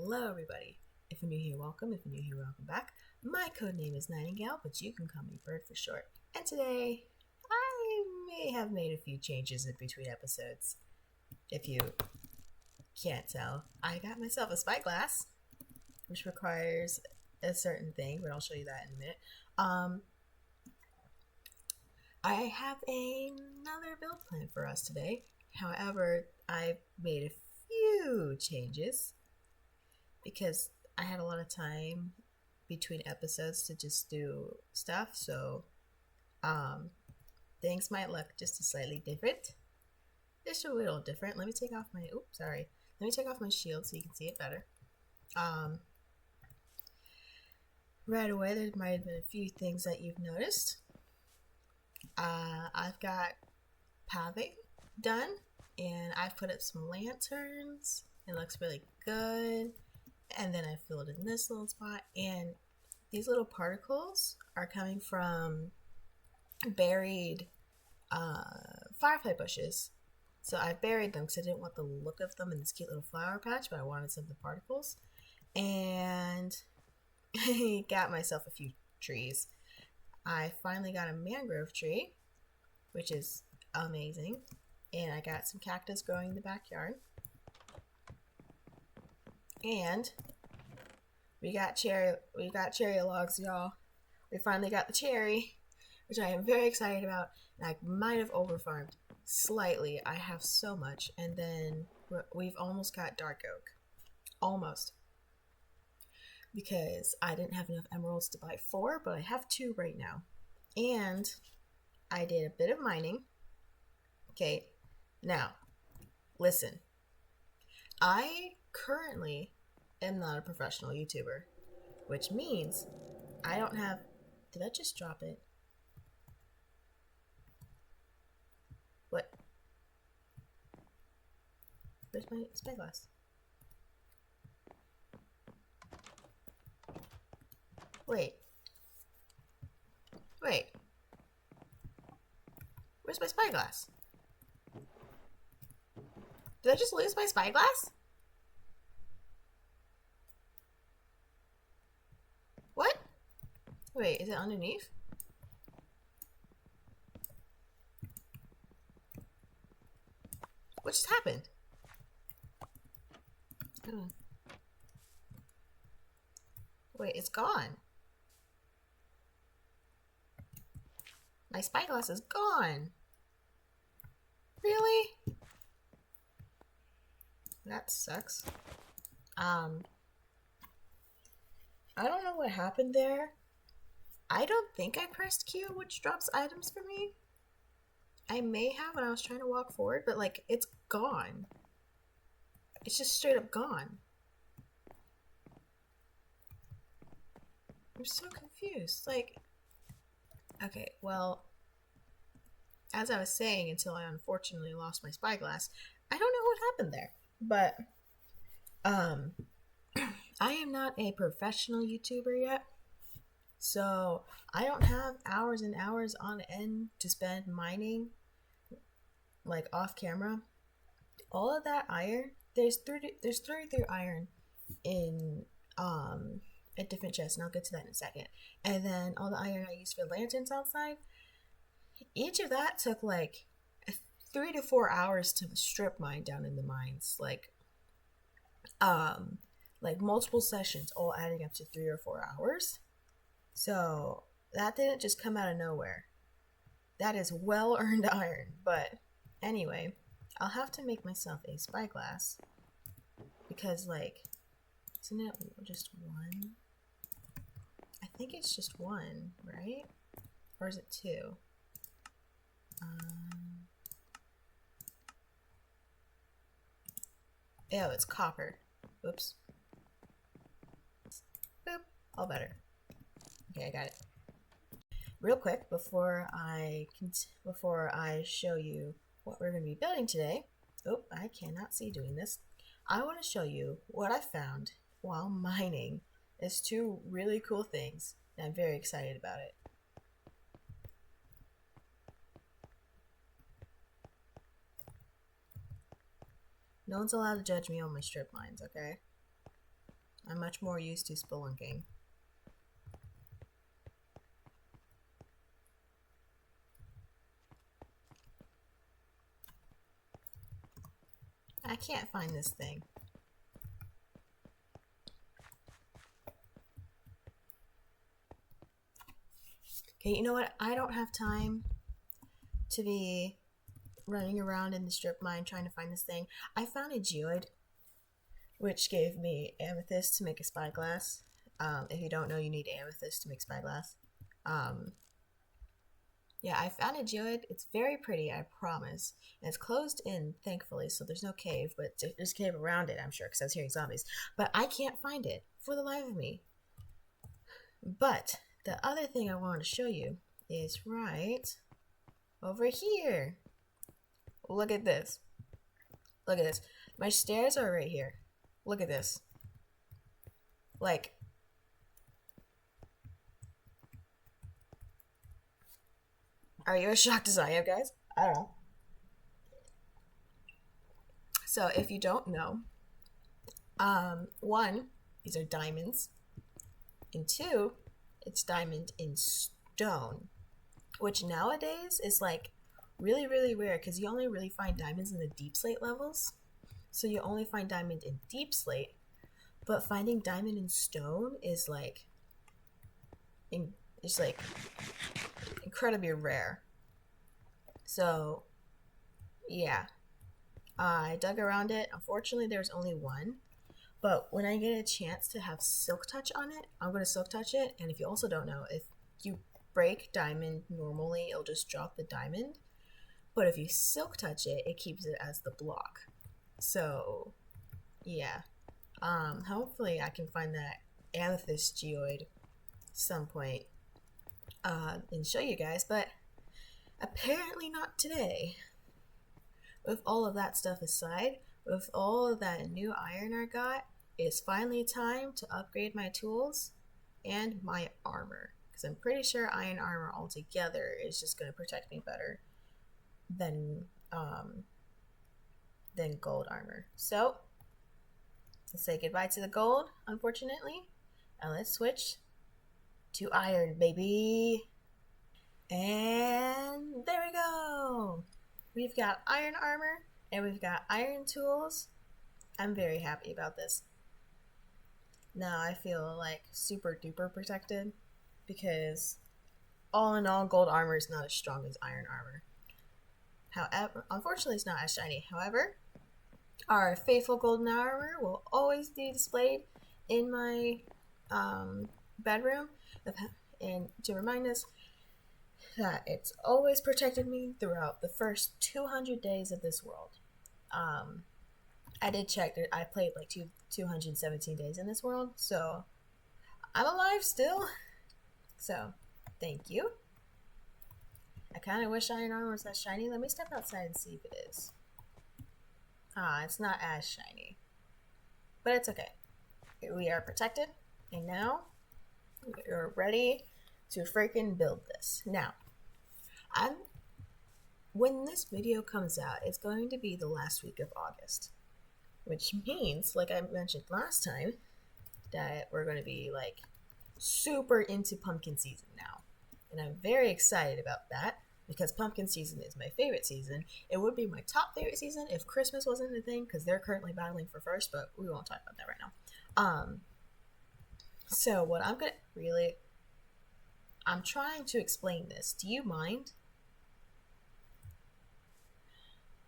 Hello, everybody. If you're new here, welcome. If you're new here, welcome back. My code name is Nightingale, but you can call me Bird for short. And today, I may have made a few changes in between episodes. If you can't tell, I got myself a spyglass, which requires a certain thing, but I'll show you that in a minute. I have another build plan for us today. However, I've made a few changes because I had a lot of time between episodes to just do stuff, so things might look just slightly different. Just a little different. Let me take off my shield so you can see it better. Right away, there might have been a few things that you've noticed. I've got paving done, and I've put up some lanterns. It looks really good. And then I filled in this little spot, and these little particles are coming from buried firefly bushes. So I buried them because I didn't want the look of them in this cute little flower patch, but I wanted some of the particles. And I got myself a few trees. I finally got a mangrove tree, which is amazing. And I got some cactus growing in the backyard. And we got cherry logs, y'all. We finally got the cherry, which I am very excited about. And I might have overfarmed slightly. I have so much. And then we've almost got dark oak. Almost. Because I didn't have enough emeralds to buy 4, but I have 2 right now. And I did a bit of mining. Okay, now, listen. I currently am not a professional YouTuber, which means I don't have... Did I just drop it? What? Where's my spyglass? Wait. Where's my spyglass? Did I just lose my spyglass? What? Wait, is it underneath? What just happened? Wait, it's gone. My spyglass is gone. Really? That sucks. I don't know what happened there. I don't think I pressed Q, which drops items for me. I may have when I was trying to walk forward, but like, it's gone. It's just straight up gone. I'm so confused. Like, okay, well, as I was saying, until I unfortunately lost my spyglass, I don't know what happened there. But, I am not a professional YouTuber yet, so I don't have hours and hours on end to spend mining, like, off camera. All of that iron, there's 33 iron in, a different chest, and I'll get to that in a second. And then all the iron I use for lanterns outside, each of that took like 3 to 4 hours to strip mine down in the mines. Like multiple sessions, all adding up to 3 or 4 hours. So that didn't just come out of nowhere. That is well-earned iron. But anyway, I'll have to make myself a spyglass because, like, isn't it just 1? I think it's just 1, right? Or is it 2? Oh, it's copper. Oops. Boop. All better. Okay, I got it. Real quick, before I show you what we're going to be building today. Oh, I cannot see doing this. I want to show you what I found while mining. It's 2 really cool things, and I'm very excited about it. No one's allowed to judge me on my strip mines, okay? I'm much more used to spelunking. I can't find this thing. Okay, you know what? I don't have time to be running around in the strip mine trying to find this thing. I found a geoid, which gave me amethyst to make a spyglass. If you don't know, you need amethyst to make spyglass. Yeah, I found a geoid. It's very pretty, I promise. And it's closed in, thankfully, so there's no cave, but there's a cave around it, I'm sure, because I was hearing zombies. But I can't find it for the life of me. But the other thing I wanted to show you is right over here. Look at this. Look at this. My stairs are right here. Look at this. Like, are you as shocked as I am, guys? I don't know. So, if you don't know, one, these are diamonds, and two, it's diamond in stone, which nowadays is like really, really rare because you only really find diamonds in the deep slate levels. So you only find diamond in deep slate, but finding diamond in stone is like, it's like incredibly rare. So, yeah, I dug around it. Unfortunately, there's only one. But when I get a chance to have silk touch on it, I'm going to silk touch it. And if you also don't know, if you break diamond normally, it'll just drop the diamond. But if you silk touch it, it keeps it as the block. So, yeah. Hopefully I can find that amethyst geoid some point and show you guys. But apparently not today. With all of that stuff aside, with all of that new iron I got, it's finally time to upgrade my tools and my armor. Because I'm pretty sure iron armor altogether is just going to protect me better than gold armor. So, let's say goodbye to the gold, unfortunately. And let's switch to iron, baby. And there we go. We've got iron armor and we've got iron tools. I'm very happy about this. Now I feel like super duper protected because all in all, gold armor is not as strong as iron armor. However, unfortunately, it's not as shiny. However, our faithful golden armor will always be displayed in my bedroom, and to remind us that it's always protected me throughout the first 200 days of this world. I did check that I played like 217 days in this world, so I'm alive still. So, thank you. I kind of wish iron armor was that shiny. Let me step outside and see if it is. It's not as shiny. But it's okay. We are protected, and now we're ready to freaking build this. Now, when this video comes out, it's going to be the last week of August, which means, like I mentioned last time, that we're going to be like super into pumpkin season now. And I'm very excited about that because pumpkin season is my favorite season. It would be my top favorite season if Christmas wasn't a thing because they're currently battling for first, but we won't talk about that right now. So what I'm trying to explain this. Do you mind?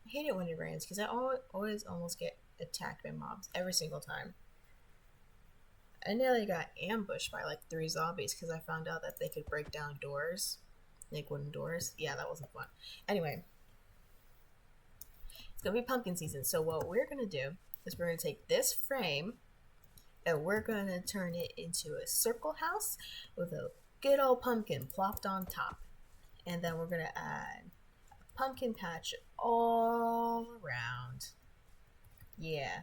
I hate it when it rains because I always almost get attacked by mobs every single time. I nearly got ambushed by like 3 zombies because I found out that they could break down doors, like wooden doors. Yeah, that wasn't fun. Anyway, it's gonna be pumpkin season. So what we're gonna do is we're gonna take this frame and we're gonna turn it into a circle house with a good old pumpkin plopped on top. And then we're gonna add a pumpkin patch all around. Yeah,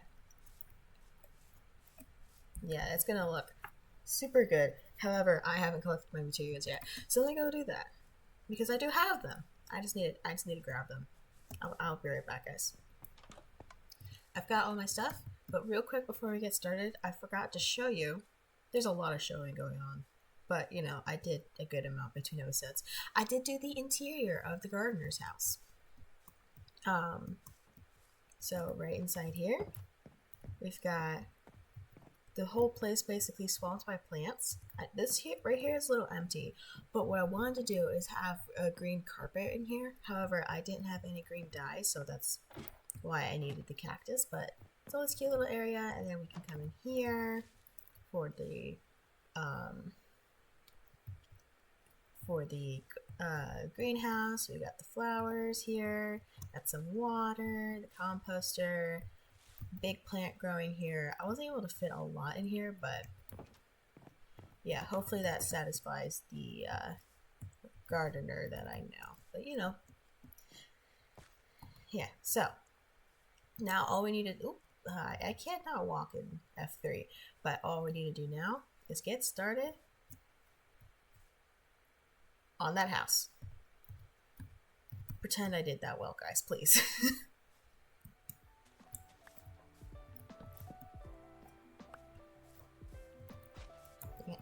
it's gonna look super good. However, I haven't collected my materials yet, so let me go do that because I do have them. I just need to grab them. I'll be right back, guys. I've got all my stuff, But real quick before we get started, I forgot to show you. There's a lot of showing going on. But, you know, I did a good amount between episodes. I did do the interior of the gardener's house. So right inside here, we've got the whole place basically swamped by plants. This here, right here is a little empty. But what I wanted to do is have a green carpet in here. However, I didn't have any green dye, so that's why I needed the cactus. But it's a cute little area, and then we can come in here for the greenhouse. We got the flowers here, got some water, the composter, big plant growing here. I wasn't able to fit a lot in here, but yeah, hopefully that satisfies the gardener that I know. But you know, yeah, so now all we need to I can't not walk in F3, but all we need to do now is get started on that house. Pretend I did that well, guys, please. Yeah.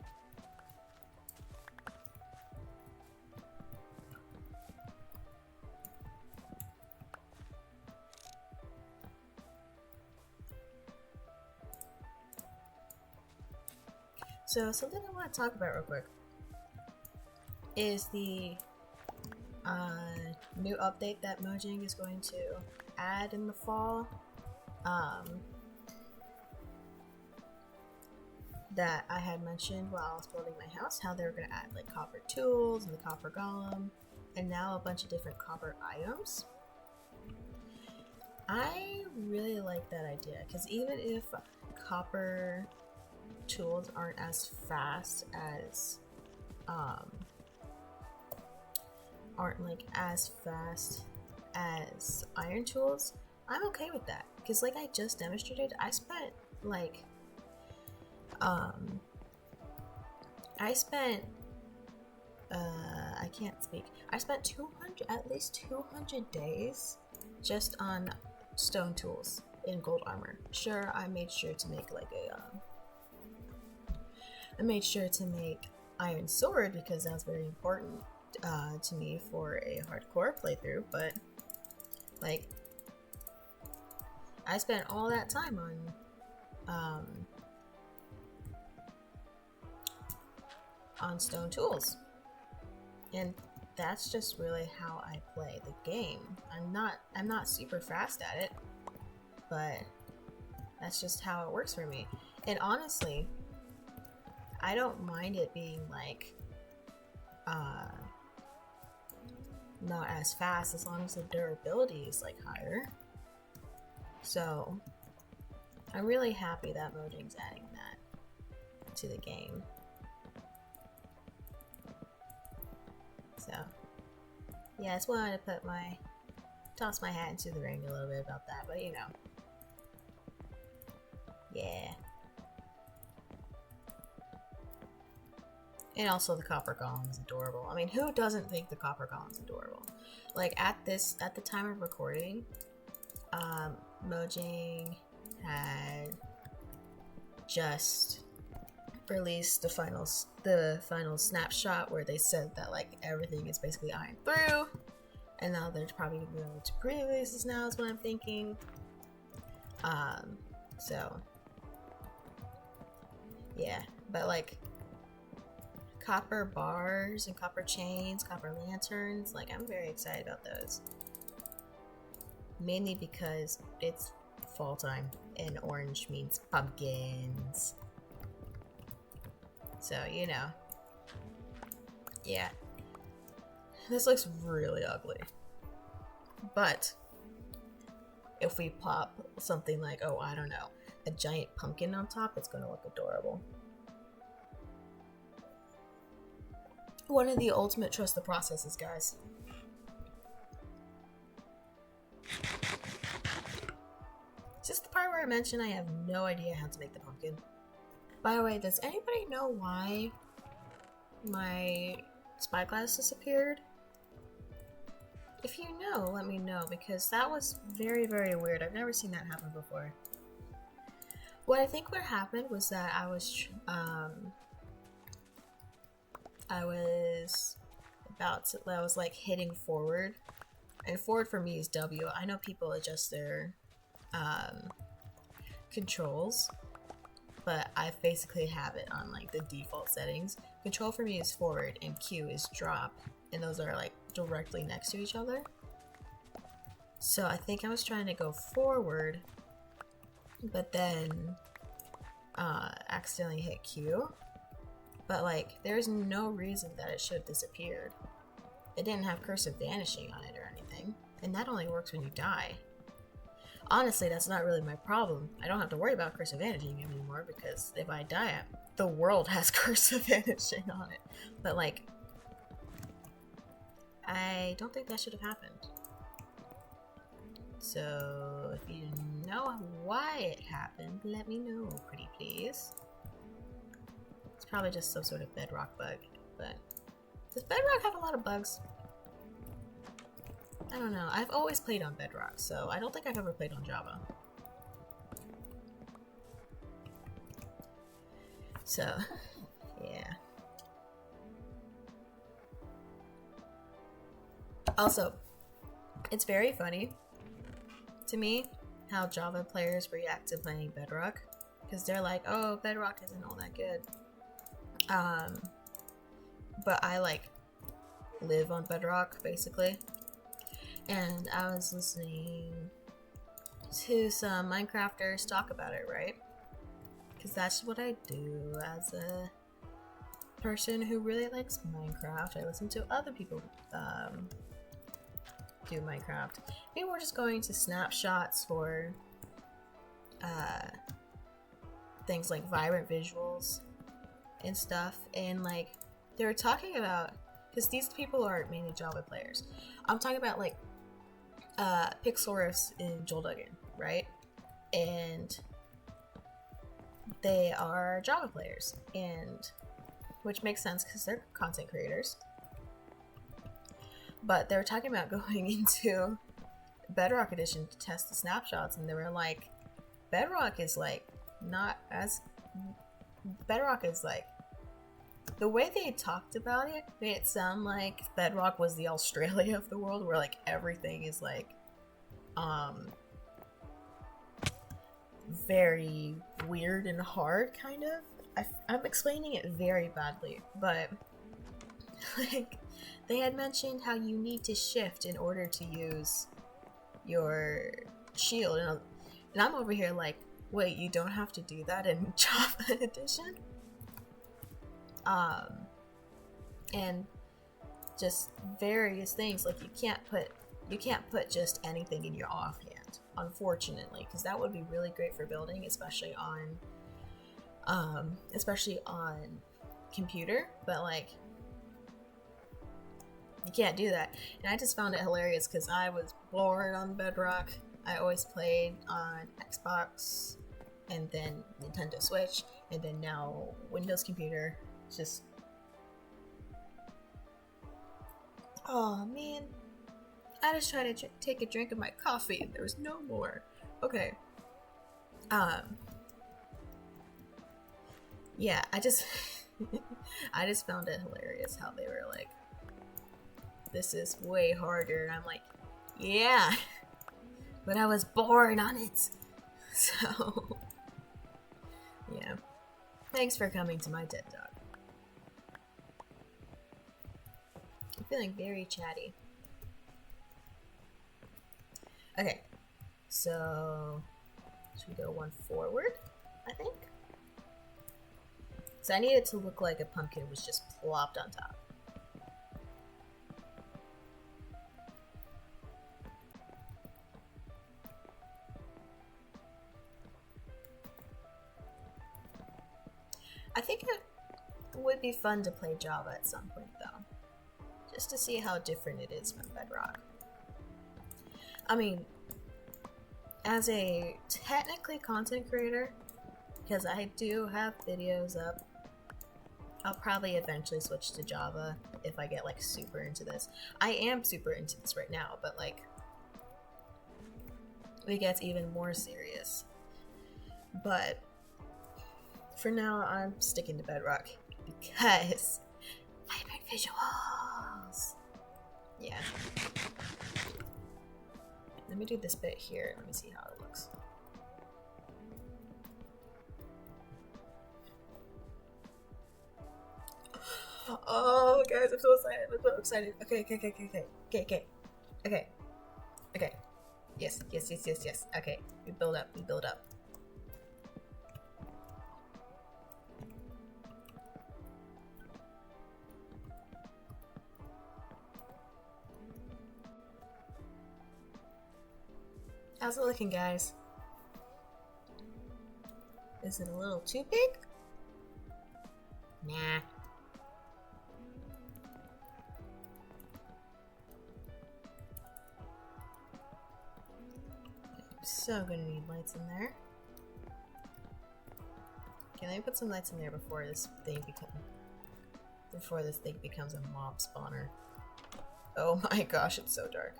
So something I want to talk about real quick is the new update that Mojang is going to add in the fall. That I had mentioned while I was building my house, how they were going to add like copper tools and the copper golem, and now a bunch of different copper items. I really like that idea, because even if copper tools aren't as fast as iron tools, I'm okay with that, because like I just demonstrated, I spent like I can't speak. I spent at least 200 days just on stone tools in gold armor. Sure, I made sure to make like iron sword, because that's very important to me for a hardcore playthrough, but like I spent all that time on stone tools, and that's just really how I play the game. I'm not super fast at it, but that's just how it works for me. And honestly, I don't mind it being like not as fast, as long as the durability is like higher. So I'm really happy that Mojang's adding that to the game. So yeah, I just wanted to toss my hat into the ring a little bit about that, but you know, yeah. And also the copper golem is adorable. I mean, who doesn't think the copper golem is adorable? Like at the time of recording, Mojang had just released the final snapshot where they said that like everything is basically ironed through, and now they're probably gonna be able to pre-release this now, is what I'm thinking. So yeah, but like copper bars and copper chains, copper lanterns, like I'm very excited about those. Mainly because it's fall time and orange means pumpkins. So, you know. Yeah. This looks really ugly. But if we pop something like, oh, I don't know, a giant pumpkin on top, it's gonna look adorable. One of the ultimate trust the processes, guys. Is this the part where I mentioned I have no idea how to make the pumpkin? By the way, does anybody know why my spyglass disappeared? If you know, let me know, because that was very, very weird. I've never seen that happen before. What I think what happened was that I was like hitting forward, and forward for me is W. I know people adjust their controls, but I basically have it on like the default settings. Control for me is forward and Q is drop, and those are like directly next to each other. So I think I was trying to go forward, but then accidentally hit Q. But like, there's no reason that it should have disappeared. It didn't have cursive vanishing on it or anything, and that only works when you die. Honestly, that's not really my problem. I don't have to worry about cursive vanishing anymore, because if I die, the world has cursive vanishing on it. But like, I don't think that should have happened. So if you know why it happened, let me know, pretty please. It's probably just some sort of bedrock bug, but does bedrock have a lot of bugs? I don't know. I've always played on bedrock, so I don't think I've ever played on Java. So, yeah. Also, it's very funny to me how Java players react to playing bedrock, because they're like, oh, bedrock isn't all that good. But I like live on bedrock basically, and I was listening to some Minecrafters talk about it, right? Because that's what I do as a person who really likes Minecraft. I listen to other people do Minecraft. Maybe we're just going to snapshots for things like vibrant visuals and stuff, and like they were talking about, because these people are mainly Java players. I'm talking about like Pixel Riffs and Joel Duggan, right? And they are Java players, and which makes sense because they're content creators. But they were talking about going into Bedrock Edition to test the snapshots, and they were like, Bedrock is like the way they talked about it made it sound like Bedrock was the Australia of the world, where like everything is like very weird and hard, kind of. I'm explaining it very badly, but like they had mentioned how you need to shift in order to use your shield, and I'm over here like, wait, you don't have to do that in Java Edition? And just various things, like you can't put just anything in your offhand, unfortunately, because that would be really great for building, especially on computer, but like you can't do that. And I just found it hilarious because I was bored on Bedrock. I always played on Xbox and then Nintendo Switch, and then now Windows computer. Just, oh man, I just tried to take a drink of my coffee and there was no more. Okay. Yeah, I just I just found it hilarious how they were like, this is way harder, and I'm like, yeah, but I was bored on it. So yeah, thanks for coming to my TED Talk. I'm feeling very chatty. Okay, so should we go one forward, I think? So I need it to look like a pumpkin was just plopped on top. I think it would be fun to play Java at some point, though, just to see how different it is from Bedrock. I mean, as a technically content creator, because I do have videos up, I'll probably eventually switch to Java if I get like super into this. I am super into this right now, but like it gets even more serious. But for now, I'm sticking to bedrock because vibrant visuals. Yeah. Let me do this bit here. Let me see how it looks. Oh, guys, I'm so excited. I'm so excited. Okay. Yes. Okay, we build up. How's it looking, guys? Is it a little too big? Nah. So gonna need lights in there. Okay, let me put some lights in there before this thing becomes a mob spawner. Oh my gosh, it's so dark.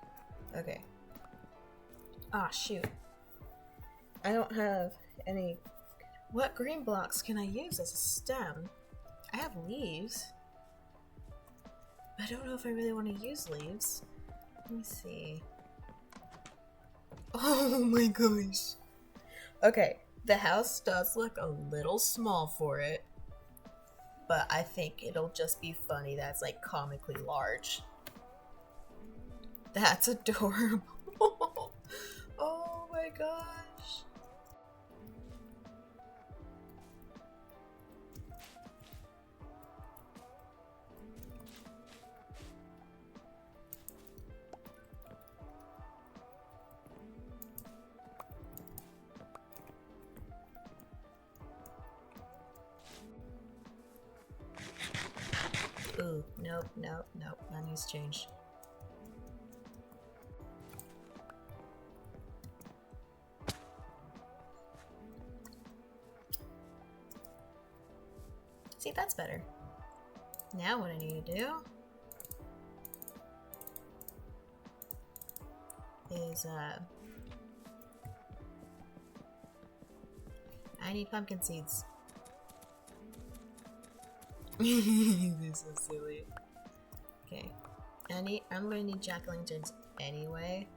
Okay. Ah, shoot. I don't have any... What green blocks can I use as a stem? I have leaves. I don't know if I really want to use leaves. Let me see. Oh my gosh. Okay, the house does look a little small for it, but I think it'll just be funny that it's like comically large. That's adorable. Oh my gosh. Ooh, nope. That needs change. See, that's better. Now what I need to do is, I need pumpkin seeds. They're so silly. Okay. I'm gonna need jack-o'-lanterns anyway.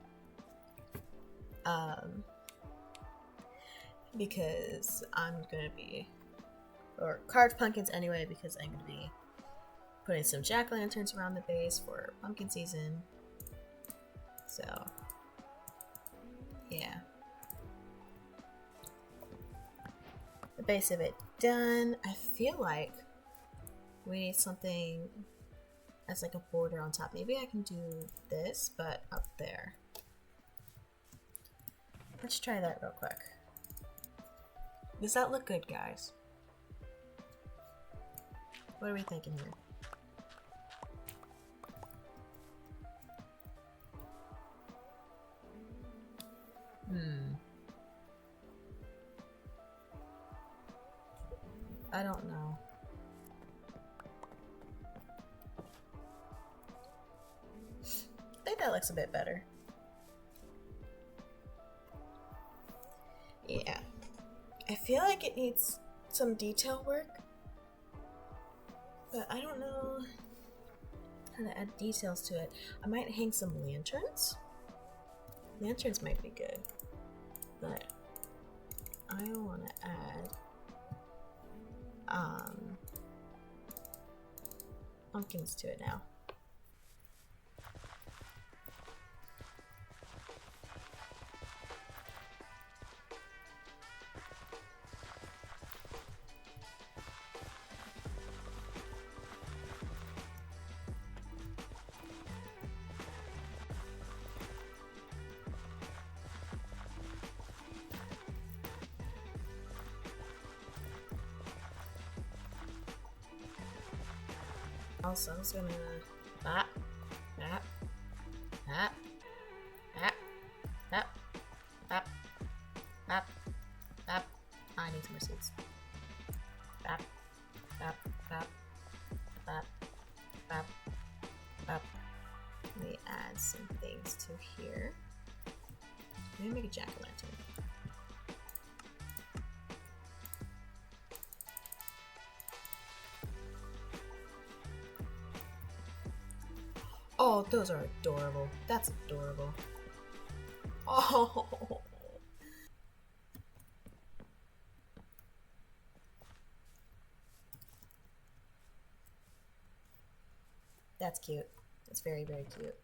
Because I'm gonna be... Or carved pumpkins anyway, because I'm gonna be putting some jack-o'-lanterns around the base for pumpkin season. So... yeah. The base of it done. I feel like we need something as like a border on top. Maybe I can do this, but up there. Let's try that real quick. Does that look good, guys? What are we thinking here? I don't know. I think that looks a bit better. Yeah. I feel like it needs some detail work, but I don't know how to add details to it. I might hang some lanterns. Lanterns might be good, but I want to add pumpkins to it now. Also, I'm just gonna bap. I need some more seeds. Bap. Let me add some things to here. Let me make a jack-o'-lantern. Oh, those are adorable. That's adorable. Oh. That's cute. It's very, very cute.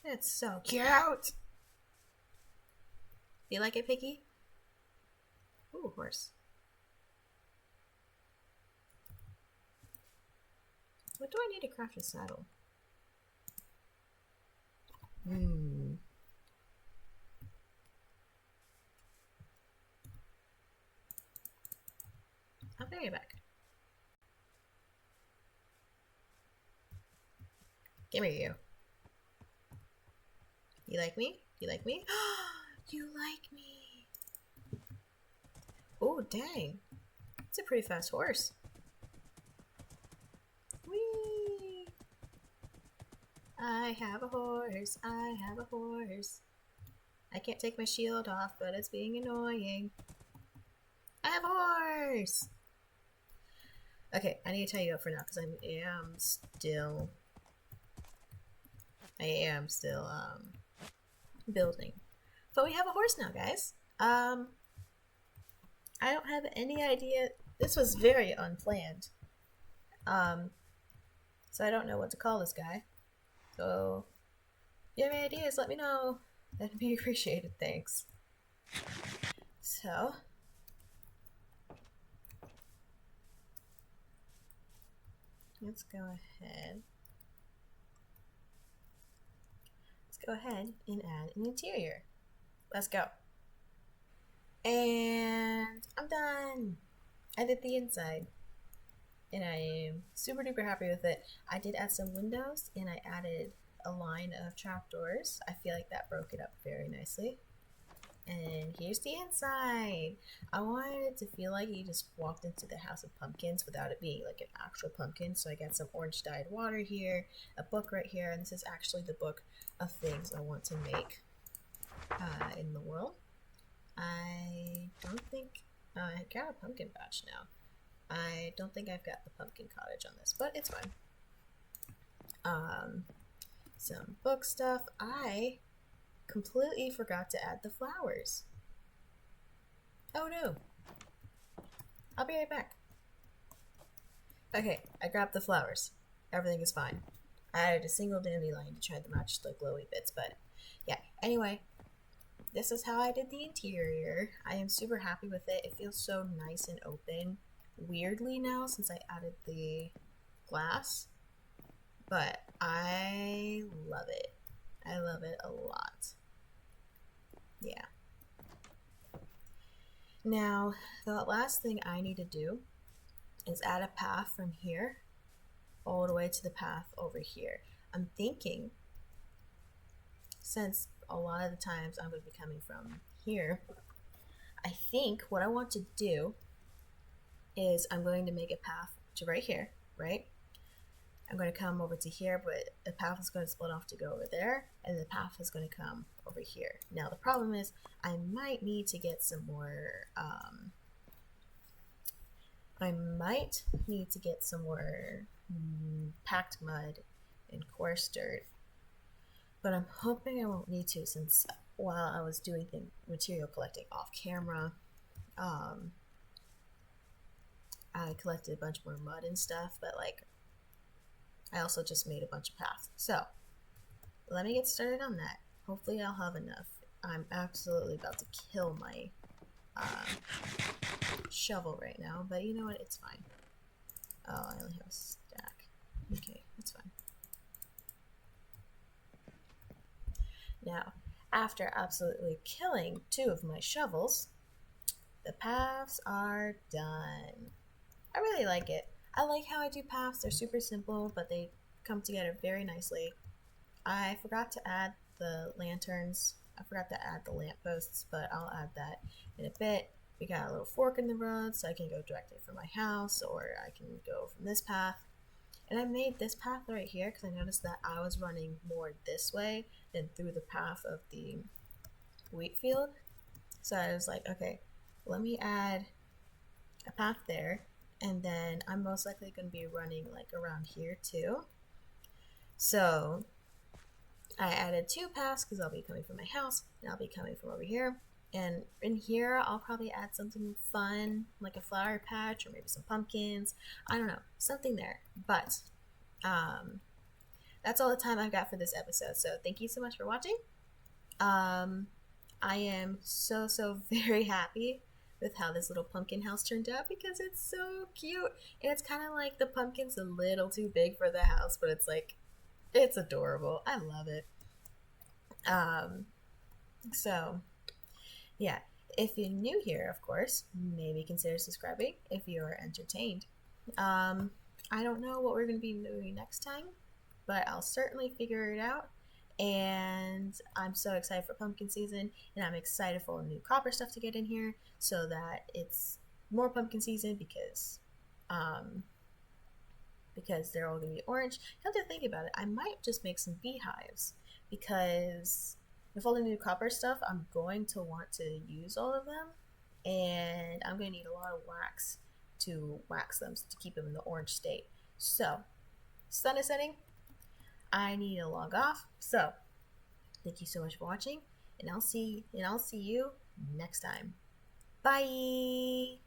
It's so cute. You like it, Piggy? Ooh, horse. What do I need to craft a saddle? I'll bring it back. Give me you. You like me? You like me? You like me. Oh, dang. It's a pretty fast horse. Whee! I have a horse. I have a horse. I can't take my shield off, but it's being annoying. I have a horse! Okay, I need to tie you up for now because I am still building. But we have a horse now, guys. I don't have any idea. This was very unplanned. So I don't know what to call this guy. So if you have any ideas, let me know. That'd be appreciated. Thanks. So let's go ahead. Let's go ahead and add an interior. Let's go. And I'm done. I did the inside. And I am super duper happy with it. I did add some windows and I added a line of trapdoors. I feel like that broke it up very nicely. And here's the inside. I wanted it to feel like you just walked into the House of Pumpkins without it being like an actual pumpkin. So I got some orange dyed water here, a book right here, and this is actually the book of things I want to make in the world. I don't think I got a pumpkin patch now. I don't think I've got the pumpkin cottage on this, but it's fine. Some book stuff. I completely forgot to add the flowers. Oh no. I'll be right back. Okay, I grabbed the flowers. Everything is fine. I added a single dandelion to try to match the glowy bits, but yeah. Anyway, this is how I did the interior. I am super happy with it. It feels so nice and open. Weirdly now since I added the glass, but I love it. I love it a lot. Yeah. Now, the last thing I need to do is add a path from here all the way to the path over here. I'm thinking, since a lot of the times I'm going to be coming from here, I think what I want to do is I'm going to make a path to right here, right? I'm going to come over to here, but the path is going to split off to go over there, and the path is going to come over here. Now, the problem is I might need to get some more, packed mud and coarse dirt, but I'm hoping I won't need to since while I was doing the material collecting off camera, I collected a bunch more mud and stuff, but like I also just made a bunch of paths. So let me get started on that. Hopefully I'll have enough. I'm absolutely about to kill my shovel right now, but you know what? It's fine. Oh, I only have a stack. Okay, that's fine. Now, after absolutely killing 2 of my shovels, the paths are done. I really like it. I like how I do paths. They're super simple, but they come together very nicely. I forgot to add the lanterns. I forgot to add the lampposts, but I'll add that in a bit. We got a little fork in the road, so I can go directly from my house, or I can go from this path. And I made this path right here because I noticed that I was running more this way than through the path of the wheat field. So I was like, okay, let me add a path there, and then I'm most likely going to be running like around here too. So I added two paths because I'll be coming from my house and I'll be coming from over here. And in here, I'll probably add something fun, like a flower patch or maybe some pumpkins. I don't know, something there. But that's all the time I've got for this episode. So thank you so much for watching. I am so very happy with how this little pumpkin house turned out because it's so cute. And it's kind of like the pumpkin's a little too big for the house, but it's like, it's adorable. I love it. So yeah, if you're new here, of course, maybe consider subscribing if you're entertained. I don't know what we're going to be doing next time, but I'll certainly figure it out. And I'm so excited for pumpkin season, and I'm excited for new copper stuff to get in here so that it's more pumpkin season because they're all going to be orange. Come to think about it, I might just make some beehives because with all the new copper stuff, I'm going to want to use all of them, and I'm going to need a lot of wax to wax them to keep them in the orange state. So, sun is setting. I need to log off. So, thank you so much for watching, and I'll see you next time. Bye.